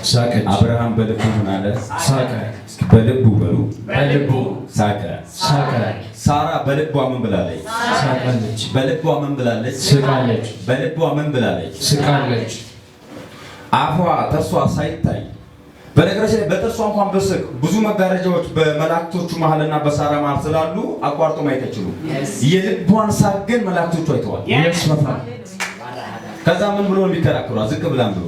ሳቀች። አብርሃም በልቡ ምን አለ? ሳቀ። በልቡ በሉ በልቡ ሳቀ። ሳቀ። ሳራ በልቧ ምን ብላለች? ሳቀለች። በልቧ ምን ብላለች? ስቃለች። በልቧ ምን ብላለች? ስቃለች። አፏ ተርሷ ሳይታይ በነገራችን ላይ በጥርሷ እንኳን በስቅ ብዙ መጋረጃዎች በመላእክቶቹ መሀልና በሳራ መሀል ስላሉ አቋርጦ ማየት አይችሉም። የልቧን ሳቅ ግን መላእክቶቹ አይተዋል። ከዛ ምን ብሎ የሚከራከሩ ዝቅ ብላም ብሎ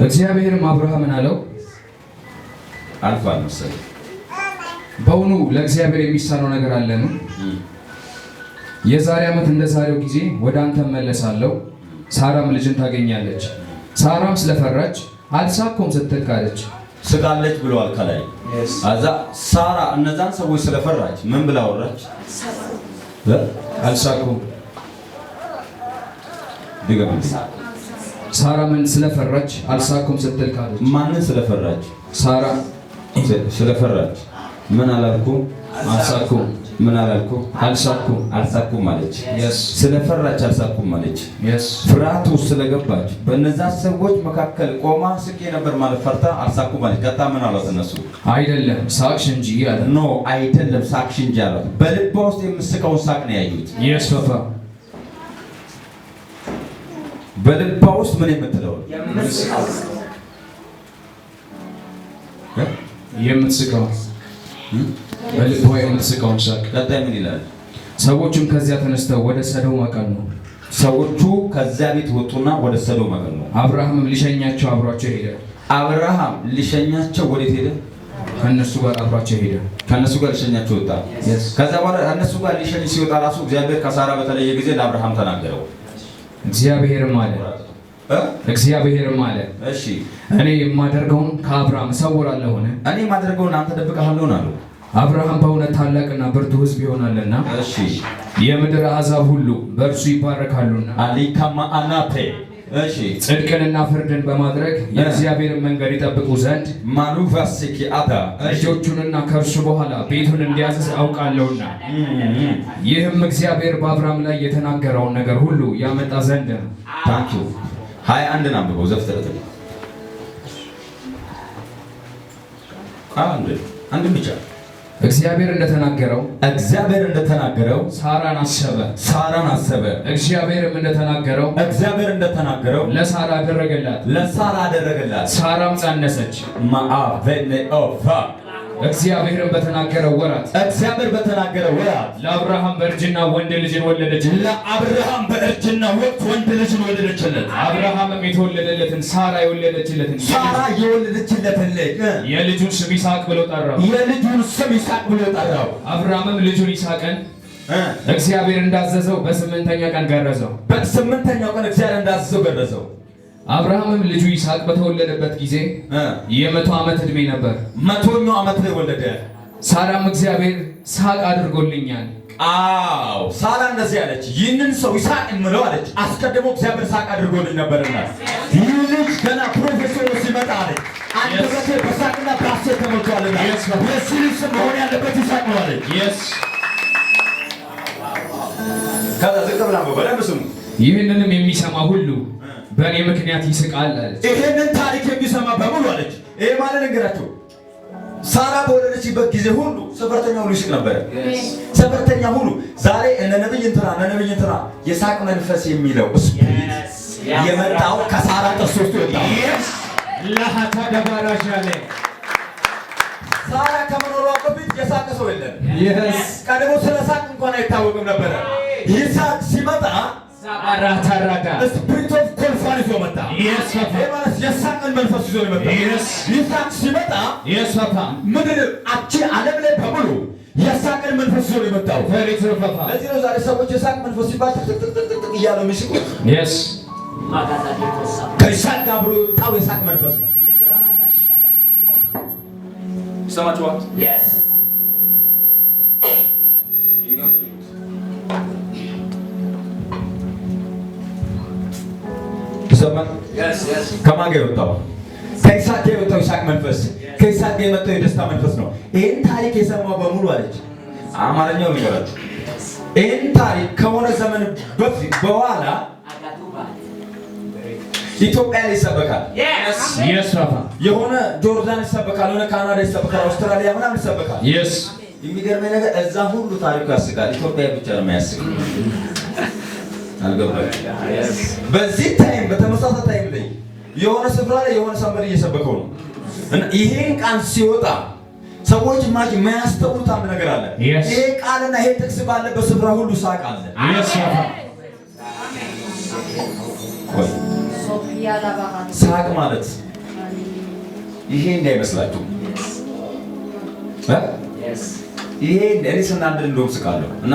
እግዚአብሔርም አብርሃምን አለው አልፏል መሰለኝ በእውኑ ለእግዚአብሔር የሚሳነው ነገር አለን? የዛሬ ዓመት እንደ ዛሬው ጊዜ ወደ አንተ እመለሳለሁ፣ ሳራም ልጅን ታገኛለች። ሳራም ስለፈራች አልሳኩም ስትል ካለች። ስቃለች ብለዋል ከላይ። አዛ ሳራ እነዛን ሰዎች ስለፈራች ምን ብላ ወራች? አልሳኩም። ድገም። ሳራ ምን ስለፈራች አልሳኩም ስትል ካለች። ማንን ስለፈራች? ሳራ ስለፈራች ምን አላልኩም? አልሳኩም። ምን አላልኩም? አልሳኩም። አልሳኩም ማለች። yes ስለፈራች አልሳኩም ማለች። yes ፍርሃቱ ስለገባች በእነዛ ሰዎች መካከል ቆማ ስቄ ነበር ማለት ፈርታ አልሳኩም ማለች። ቀጣ ምን አሏት እነሱ? አይደለም ሳቅሽ እንጂ አለ። ኖ አይደለም ሳቅሽ እንጂ አሏት። በልቧ ውስጥ የምስቀውን ሳቅ ነው ያዩት። yes ፓፓ በልቧ ውስጥ ምን የምትለው የምትስቀው በልቧ የምትስቀውን ሳቅ። ቀጣይ ምን ይላል? ሰዎቹም ከዚያ ተነስተው ወደ ሰዶም አቀኑ። ሰዎቹ ከዚያ ቤት ወጡና ወደ ሰዶም አቀኑ። አብርሃምም ሊሸኛቸው አብሯቸው ሄደ። አብርሃም ሊሸኛቸው ወዴት ሄደ? ከነሱ ጋር አብሯቸው ሄደ። ከነሱ ጋር ሊሸኛቸው ወጣ። ከዛ በኋላ እነሱ ጋር ሊሸኝ ሲወጣ ራሱ እግዚአብሔር ከሳራ በተለየ ጊዜ ለአብርሃም ተናገረው። እግዚአብሔርም አለ እሺ እኔ የማደርገውን ከአብርሃም እሰውራለሁን? እኔ የማደርገውን አንተ ደብቀሃለሁን አለው። አብርሃም በእውነት ታላቅና ብርቱ ሕዝብ ይሆናልና እሺ የምድር አሕዛብ ሁሉ በእርሱ ይባረካሉና አሊካማ አናፔ እሺ ጽድቅንና ፍርድን በማድረግ የእግዚአብሔርን መንገድ ይጠብቁ ዘንድ ማኑቫስኪ አታ ልጆቹንና ከእርሱ በኋላ ቤቱን እንዲያዝዝ አውቃለሁና ይህም እግዚአብሔር በአብርሃም ላይ የተናገረውን ነገር ሁሉ ያመጣ ዘንድ ነው። ታንኪ 21 አንብበው ዘፍጥረት አንድ ብቻ እግዚአብሔር እንደተናገረው ሳራን አሰበ። እግዚአብሔርም እንደተናገረው ለሳራ አደረገላት። ሳራም ጸነሰች። እግዚአብሔርም በተናገረው ወራት ለአብርሃም በእርጅና ወንድ ልጅን ወለደችለት። አብርሃምም የተወለደለትን ሳራ የወለደችለትን የልጁን ስም ይስሐቅ ብሎ ጠራው። አብርሃምም ልጁን ይስሐቅን እግዚአብሔር እንዳዘዘው በ8ኛ ቀን ገረዘው። አብርሃምም ልጁ ይስሐቅ በተወለደበት ጊዜ የ100 ዓመት ዕድሜ ነበር። 100ኛው ዓመት ላይ ወለደ። ሳራም እግዚአብሔር ይስሐቅ አድርጎልኛል። አዎ ሳራ እንደዚህ አለች፣ ይህንን ሰው ይስሐቅ የምለው አለች፣ አስቀድሞ እግዚአብሔር ይስሐቅ አድርጎልኝ ነበርና ይህ ልጅ ገና ፕሮፌሰር ሲመጣ አለች አንደበቴ በሳቅና በሐሴት ተሞልቷልና የዚህ ልጅ ስም መሆን ያለበት ይስሐቅ ነው አለች። ከዛ ዝቅ ብላ በደንብ ስሙ። ይህንንም የሚሰማ ሁሉ በእኔ ምክንያት ይስቃል አለች። ይሄንን ታሪክ የሚሰማ በሙሉ አለች። ይሄ ማለት እንግራችሁ ሳራ በወለደችበት ጊዜ ሁሉ ሰፈርተኛ ሁሉ ይስቅ ነበር። ሰፈርተኛ ሁሉ ዛሬ እነ ነብይ እንትና የሳቅ መንፈስ የሚለው ስፒሪት የመጣው ከሳራ ጥርስ ውስጥ ወጣ። ለሃታ ደባራሻለ ሳራ ከመኖሯ በፊት የሳቅ ሰው የለም። ቀድሞ ስለ ሳቅ እንኳን አይታወቅም ነበር። ይስሐቅ ሲመጣ ስፒሪት ኦፍ ኮንፈረንስ ይዞ መጣ። የሳቅን መንፈስ ይዞ መጣ። ይስሐቅ ሲመጣ ምድር አቺ ዓለም ላይ በሙሉ የሳቅን መንፈስ ይዞ የመጣው። ለዚህ ነው ዛሬ ሰዎች የሳቅ መንፈስ ሲባል ጥቅጥቅ እያሉ የሚስቁት። ከይስሐቅ ጋር አብሮ የወጣው የሳቅ መንፈስ ነው። ይሰማችኋል? ከማን ጋር የወጣው? ከይስሐቅ ጋር የወጣው ይስሐቅ መንፈስ፣ ከይስሐቅ ጋር የመጣው የደስታ መንፈስ ነው። ይህን ታሪክ የሰማው በሙሉ አለች አማርኛው ይገራችሁ። ይህን ታሪክ ከሆነ ዘመን በፊት በኋላ ኢትዮጵያ ላይ ይሰበካል። Yes Papa. የሆነ ጆርዳን ይሰበካል፣ የሆነ ካናዳ ይሰበካል፣ አውስትራሊያ ምናምን ይሰበካል። Yes. የሚገርመኝ ነገር እዛ ሁሉ ታሪኩ ያስቃል። ኢትዮጵያ ብቻ ነው የሚያስቅ። አልገባችም? በዚህ ታይም በተመሳሳይ ታይም ላይ የሆነ ስፍራ ላይ የሆነ ሰንበድ እየሰበከው ነው እና ይሄን ቃል ሲወጣ ሰዎች ማጅ የማያስተውሉት አንድ ነገር አለ። ይሄ ቃልና ይሄ ጥቅስ ባለበት ስፍራ ሁሉ ሳቅ አለ። Yes Papa. ሳቅ ማለት ይሄ እንዳይመስላችሁ። ይሄ እኔ ስናንድ እንደውም ስቃለሁ እና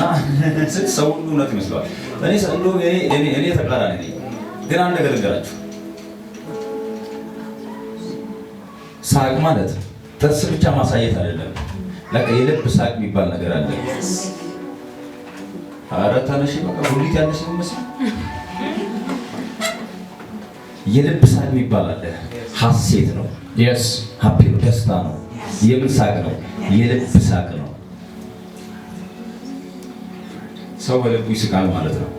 ሰው ሁሉ እውነት ይመስለዋል። እኔ ተቃራኒ ነኝ። ግን አንድ ነገር ልንገራችሁ፣ ሳቅ ማለት ጥርስ ብቻ ማሳየት አይደለም። ለካ የልብ ሳቅ የሚባል ነገር አለ። ኧረ ተነሽ በቃ ሁሊት ያለሽ ይመስል የልብ ሳቅ የሚባል አለ። ሐሴት ነው። Yes. ሃፒ ደስታ ነው። የምን ሳቅ ነው? የልብ ሳቅ ነው። ሰው በልቡ ይስቃል ማለት ነው።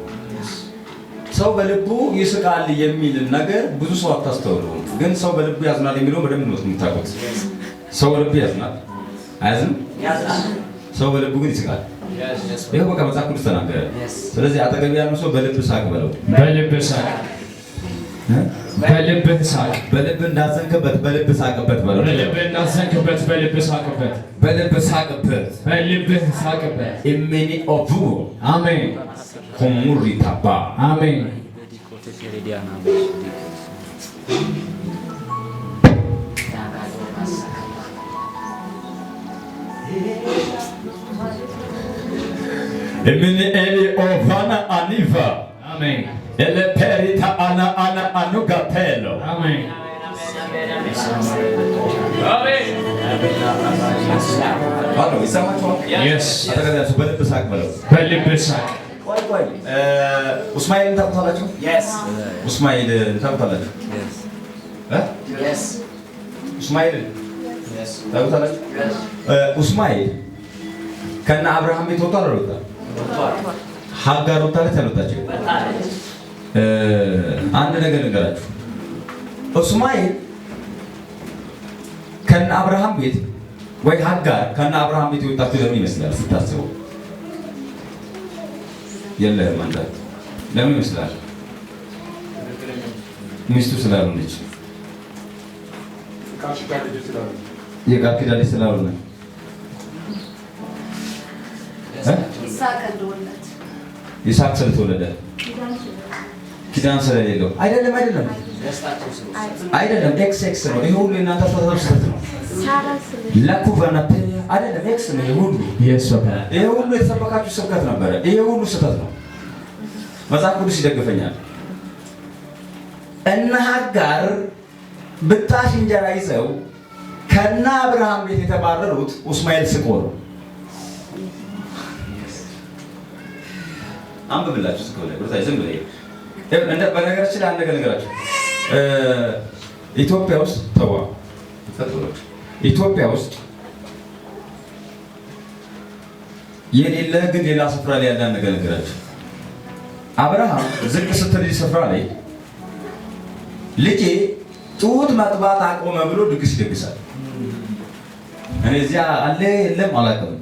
ሰው በልቡ ይስቃል የሚል ነገር ብዙ ሰው አታስተውለውም። ግን ሰው በልቡ ያዝናል የሚለው በደንብ ነው የምታውቁት። ሰው በልቡ ያዝናል አያዝንም? ሰው በልቡ ግን ይስቃል። ይሄው በቃ መጽሐፍ ቅዱስ ተናገረ። ስለዚህ አጠገብ ያለው ሰው በልብ ሳቅ በለው። በልብ ሳቅ። በልብ ሳቅ። በልብ እንዳዘንክበት በልብ ሳቅበት በለው። በልብ እንዳዘንክበት በልብ ሳቅበት። በልብ ሳቅበት። በልብ ሳቅበት። ኢሚኒ ኦቡ አሜን። ኮሙሪ ታባ አሜን። ኢሚኒ ኤሊ ኦቫና አኒቫ አሜን። ኤለ ፔሪታ አና አኑጋቴሎ አሜን። አሎ ይሰማችኋል? Yes. አጠገባችሁ በልብ ሳቅ በለው። በልብ ሳቅ። ቆይ ኡስማኤልን ታውቁታላችሁ? ኡስማኤልን ታውቁታላችሁ? ኡስማኤልን ታውቁታላችሁ? ኡስማኤል ከነ አብርሃም ቤት ወጣ አልወጣም? ሀጋር ወጣለች አልወጣችም? አንድ ነገር ልንገራችሁ። ኡስማኤል ከነ አብርሃም ቤት ወይ ሀጋር ከነ አብርሃም ቤት የወጣችው ለምን ይመስላል ስታስበው? የለህም አንተ ለምን ይመስላል? ሚስቱ ስላልሆነች የጋር ኪዳን ስላልሆነ ይስሐቅ ስለተወለደ ኪዳን ስለሌለው አይደለም። ኤክስ ነው። ይሄ ሁሉ የእናንተ ስህተት ነው። ለኩቨናት አይደለም ኤክስ ነው። ይሄ ሁሉ የተሰበካችሁ ስብከት ነበረ። ይሄ ሁሉ ስህተት ነው። መጽሐፍ ቅዱስ ይደግፈኛል። እነ ሀጋር ብጣሽ እንጀራ ይዘው ከነ አብርሃም ቤት የተባረሩት ኡስማኤል ስቆ ነው። አንብብላችሁ ስቆ ላይ ብርታይ ዝም ብለህ እንደ በነገራችን ላይ አንድ ነገር ነገራችሁ። ኢትዮጵያ ውስጥ ኢትዮጵያ ውስጥ የሌለ ግን ሌላ ስፍራ ላይ ያለ ነገር ነገራችሁ። አብርሃም ዝቅ ስትል ስፍራ ላይ ልጄ ጡት መጥባት አቆመ ብሎ ድግስ ይደግሳል። እኔ እዚያ አለ የለም አላውቅም።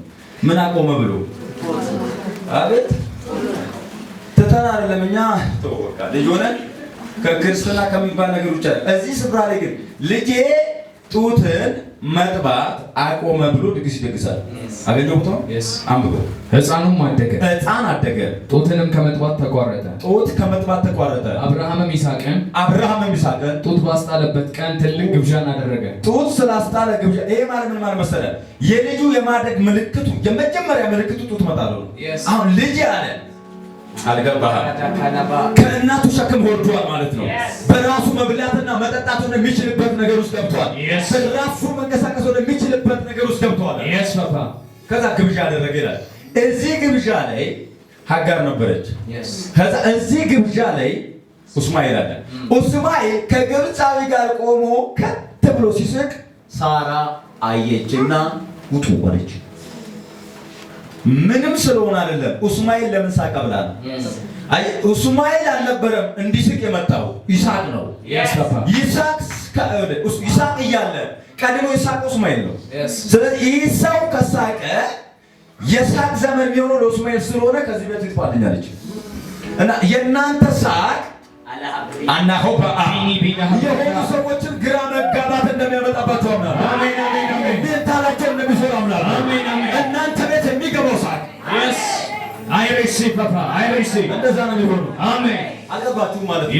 ምን አቆመ ብሎ አቤት ትተን አይደለም እኛ ተወቃ ልጅ ሆነን ከክርስትና ከሚባል ነገር ውጭ እዚህ ስፍራ ላይ ግን ልጄ ጡትን መጥባት አቆመ ብሎ ድግስ ይደግሳል። አገኘው ቦታ አንብቦ ሕፃኑም አደገ፣ ሕፃን አደገ፣ ጡትንም ከመጥባት ተቋረጠ። ጡት ከመጥባት ተቋረጠ። አብርሃምም ይስሐቅን ጡት ባስጣለበት ቀን ትልቅ ግብዣን አደረገ። ጡት ስላስጣለ ግብዣ። ይሄ ማለት ምን ማለት መሰለ? የልጁ የማደግ ምልክቱ የመጀመሪያ ምልክቱ ጡት መጣሉ ነው። አሁን ልጅ አለ አልገባህም? ከእናቱ ሸክም ወርዷል ማለት ነው። በራሱ መብላትና መጠጣት የሚችልበት ነገር ውስጥ ገብቷል። በራሱ መንቀሳቀስ የሚችልበት ነገር ውስጥ ገብቷል። ከዛ ግብዣ አደረገ ይላል። እዚህ ግብዣ ላይ ሀጋር ነበረች። ከዛ እዚህ ግብዣ ላይ ኡስማኤል አለ። ኡስማኤል ከግብፃዊ ጋር ቆሞ ከት ብሎ ሲስቅ ሳራ አየችና ውጡ አለች። ምንም ስለሆነ አይደለም። ኡስማኤል ለምን ሳቀ ብላ ነው። አይ እስማኤል አልነበረም እንዲስቅ የመጣው ይስሐቅ ነው። ይስሐቅ እያለ ቀድሞ ይስሐቅ እስማኤል ነው። ስለዚህ ይህ ሰው ከሳቀ የሳቅ ዘመን የሚሆነው ለእስማኤል ስለሆነ ከዚህ በፊት ትፋልኛለች እና የእናንተ ሳቅ የሆኑ ሰዎችን ግራ መጋባት እንደሚያመጣባቸው አምናለሁ። ሜንታላቸው እንደሚሰሩ አምናለሁ። እናንተ ቤት የሚገባው ሳቅ እንደዛ ነው የሚሆነው። አልገባችሁም ማለት ነው።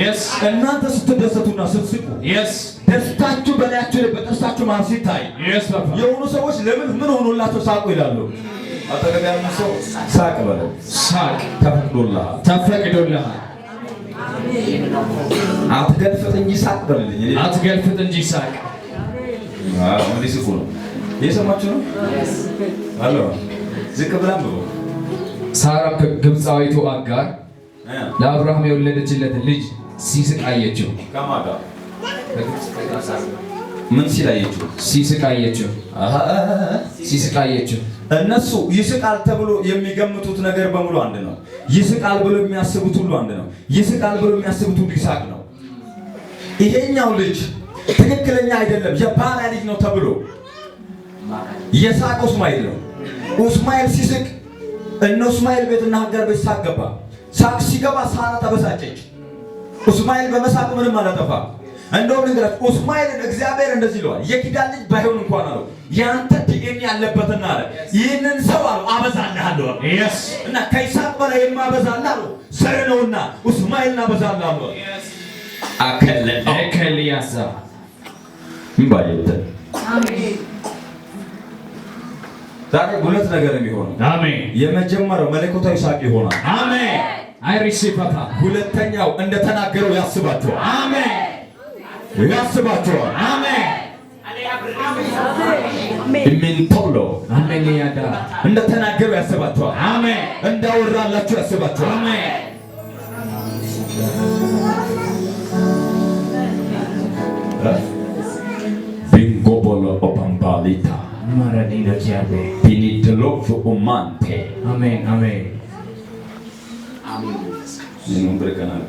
እናንተ ስትደሰቱና ስትስቁ ደስታችሁ በላያችሁ ላይ በጥርሳችሁ መሀል ሲታይ የሆኑ ሰዎች ለምን ምን ሆኖላቸው ሳቁ ይላሉ። አጠገብ ያሉ ሰው ሳቅ በለው። ሳቅ ተፈቅዶልሃል። አትገልፍጥ እንጂ ሳቅ በልልኝ። አትገልፍጥ እንጂ ሳቅ። እንዲህ ስቁ ነው። እየሰማችሁ ነው? አሎ ዝቅ ብላ ብሎ ሳራ ግብፃዊቱ አጋር ለአብርሃም የወለደችለት ልጅ ሲስቅ አየችው። ከማን ጋር? ምን ሲል አየችው? ሲስቅ አየችው። ሲስቅ አየችው። እነሱ ይስቃል ተብሎ የሚገምቱት ነገር በሙሉ አንድ ነው። ይስቃል ብሎ የሚያስቡት ሁሉ አንድ ነው። ይስቃል ብሎ የሚያስቡት ሁሉ ይስሐቅ ነው። ይሄኛው ልጅ ትክክለኛ አይደለም የባሪያ ልጅ ነው ተብሎ የሳቀው እስማኤል ነው። እስማኤል ሲስቅ እነ እስማኤል ቤትና ሀገር ቤት ሳቅ ገባ። ሳቅ ሲገባ ሳራ ተበሳጨች። እስማኤል በመሳቁ ምንም አላጠፋ። እንደውም ንገራችሁ እስማኤልን እግዚአብሔር እንደዚህ ይለዋል፣ የኪዳን ልጅ ባይሆን እንኳን አለው ያንተ ዲኤንኤ ያለበትና አለ ይህንን ሰው አለው አበዛልሃለሁ እና ከይስሐቅ በላይ የማበዛልህ አለው ዘር ነውና እስማኤልን አበዛልሃለሁ። አከለያዛ ምባይተ ዛሬ ሁለት ነገር የሚሆነው አሜን። የመጀመሪያው መለኮታዊ ሳቅ ይሆናል። አሜን። አይሪሲቭ ፓፓ። ሁለተኛው እንደተናገረው ያስባቸዋል። አሜን። ያስባቸዋል። አሜን። ኢሚንቶሎ አሜን። ያዳ እንደተናገረው ያስባቸዋል። አሜን። እንዳወራላችሁ ያስባቸዋል። አሜን። ቢንጎቦሎ ኦፓምባሊታ ማራዲና ኪያቤ ቢኒትሎ ፉኡማንቴ አሜን። አሜን። ምን ብርከናል።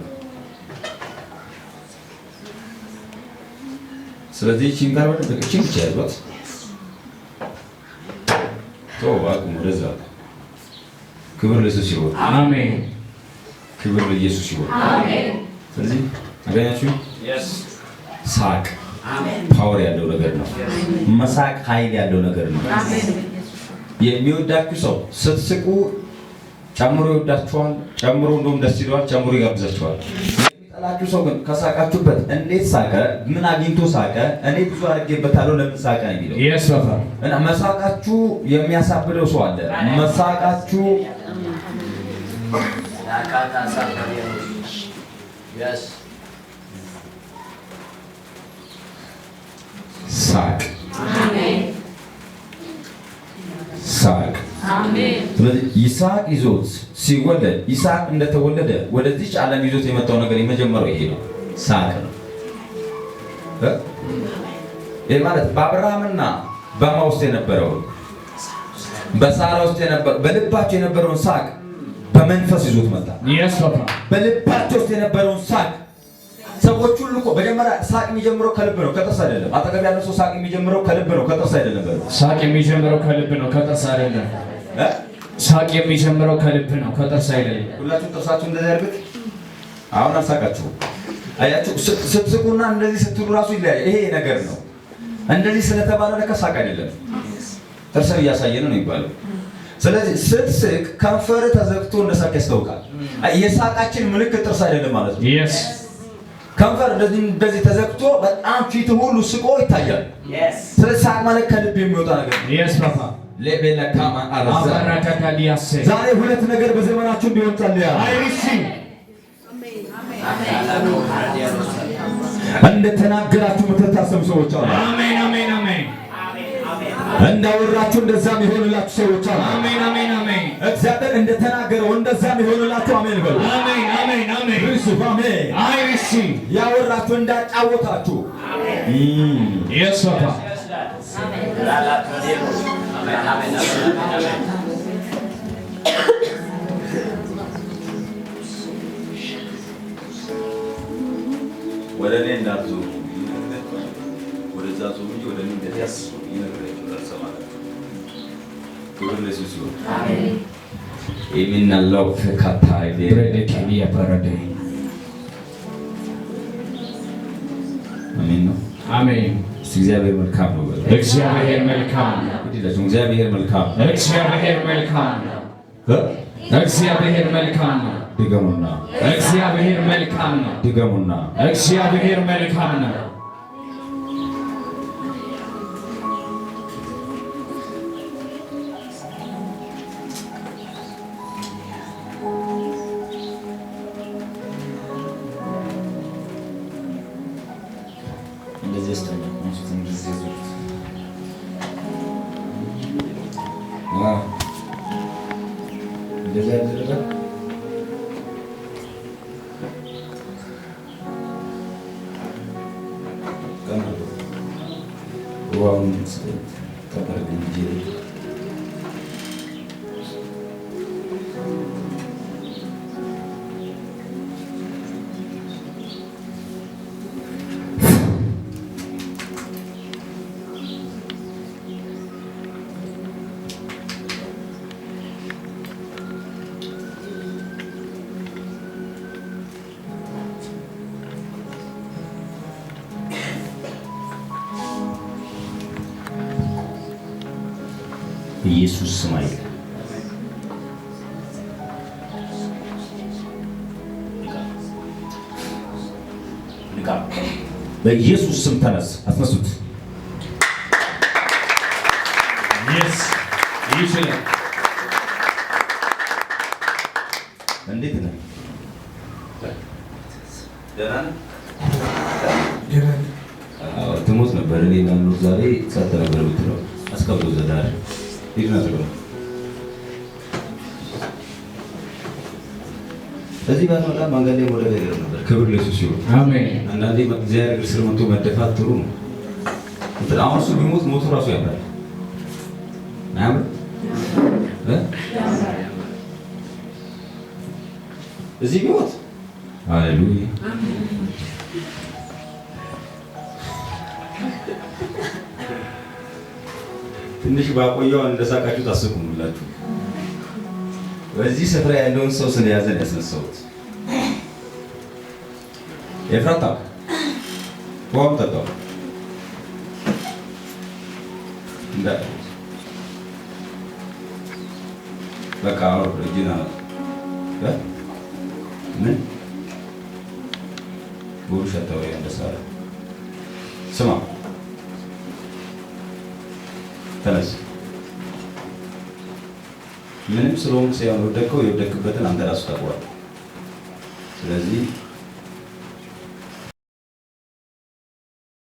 ስለዚህ ቺንጋር ወደ በቅቺን ይቻላል ተዋቁም ረዛ ክብር ለኢየሱስ ይሁን። አሜን። ክብር ለኢየሱስ ይሁን። አሜን። ስለዚህ አገኛችሁ ሳቅ ፓወር ያለው ነገር ነው። መሳቅ ኃይል ያለው ነገር ነው። የሚወዳችሁ ሰው ስትስቁ ጨምሮ ይወዳችኋል። ጨምሮ እንደውም ደስ ይለዋል። ጨምሮ ይጋብዛችኋል። የሚጠላችሁ ሰው ግን ከሳቃችሁበት እንዴት ሳቀ? ምን አግኝቶ ሳቀ? እኔ ብዙ አድርጌበታለሁ ለምን ሳቀ ነው የሚለው። እና መሳቃችሁ የሚያሳብደው ሰው አለ። መሳቃችሁ ሳቅ ሳቅ። ስለዚህ ይስሐቅ ይዞት ሲወለድ ይስሐቅ እንደተወለደ ወደዚች ዓለም ይዞት የመጣው ነገር የመጀመሪያው ይሄ ነው፣ ሳቅ ነው። ይህ ማለት በአብርሃምና በማ ውስጥ የነበረው በሳራ ውስጥ የነበረው በልባቸው የነበረውን ሳቅ በመንፈስ ይዞት መጣ። በልባቸው ውስጥ የነበረውን ሳቅ ሰዎች ሁሉ እኮ መጀመሪያ ሳቅ የሚጀምረው ከልብ ነው፣ ከጥርስ አይደለም። አጠገብ ያለው ሰው ሳቅ የሚጀምረው ከልብ ነው፣ ከጥርስ አይደለም። ሳቅ የሚጀምረው ከልብ ነው፣ ከጥርስ አይደለም። ሳቅ የሚጀምረው ከልብ ነው፣ ከጥርስ አይደለም። ሁላችሁም ጥርሳችሁ እንደዚህ አድርጉት። አሁን አልሳቃችሁም። አያችሁ፣ ስትስቁና እንደዚህ ስትሉ ራሱ ይለያያል። ይሄ ነገር ነው። እንደዚህ ስለተባለ ለካ ሳቅ አይደለም፣ ጥርስን እያሳየ ነው የሚባለው። ስለዚህ ስትስቅ ከንፈር ተዘግቶ እንደሳቅ ያስታውቃል። የሳቃችን ምልክት ጥርስ አይደለም ማለት ነው። ከንፈር እንደዚህ ተዘግቶ በጣም ፊት ሁሉ ስቆ ይታያል። ስለዚህ ሳቅ ማለት ከልብ የሚወጣ ነገር ነው። ዛሬ ሁለት ነገር በዘመናችሁ እንዲሆን ጸልያለሁ። እንደተናገራችሁ የምትታሰቡ ሰዎች አሉ። አሜን። አሜን። አሜን። እንዳወራችሁ እንደዛም የሆነላችሁ ሰዎች አሉ። አሜን። አሜን። አሜን። እግዚአብሔር እንደተናገረው እንደዛም የሆነላችሁ አሜን በሉ። አሜን። አሜን። አሜን። ሪሲቭ አሜን። አይ ሪሲቭ ያወራችሁ እንዳጫወታችሁ ኢየሱስ ፓፓ ወደ እኔ እንዳትዞሩ ወደዛ ዞሩ እንጂ ወደ እኔ እንደዚያስ ይነግራችሁ ተሰማላችሁ። ክብር ለኢየሱስ ይሁን። አሜን። የሚናለው ከካታይ ብረደኪ ያበረደ አሜን ነው። አሜን። እግዚአብሔር መልካም ነው። እግዚአብሔር መልካም ነው። እግዚአብሔር መልካም ነው። እግዚአብሔር መልካም ነው። እግዚአብሔር መልካም ነው። ድገሙና እግዚአብሔር መልካም ነው። ድገሙና እግዚአብሔር መልካም ነው። ኢየሱስ ስም አይደል? በኢየሱስ ስም ተነስ፣ አስነሱት። ኢየሱስ ይችላል። እንዴት ነህ? ደህና ነህ? ትሞት ነበር። እኔ ማነው ዛሬ ጸጥ ነበር የምትለው አስከብቶ ዘዳር እዚህ ባትመጣ መንገድ ላይ ወደ ቤት ነበር። ክብር ለኢየሱስ ይሁን። አሜን። አንዳንዴ እግዚአብሔር እግር ስር መጥቶ መደፋት ጥሩ ነው። አሁን እሱ ቢሞት ሞቱ ራሱ ያምራል። አያምርም? እዚህ ቢሞት ሃሌሉያ። ትንሽ ባቆየው እንደሳቃችሁ ታስቁምላችሁ። በዚህ ስፍራ ያለውን ሰው ስለያዘን ያስነሳሁት ኤፍራታ ውሃውን ጠጣው በቃ እጅና ምን ጉሩ ሸተው እንደሳለ ስማ ተነስ። ምንም ስለሆንክ ሳይሆን የወደቅከው የወደቅክበትን አንተ ራሱ ታውቀዋለህ። ስለዚህ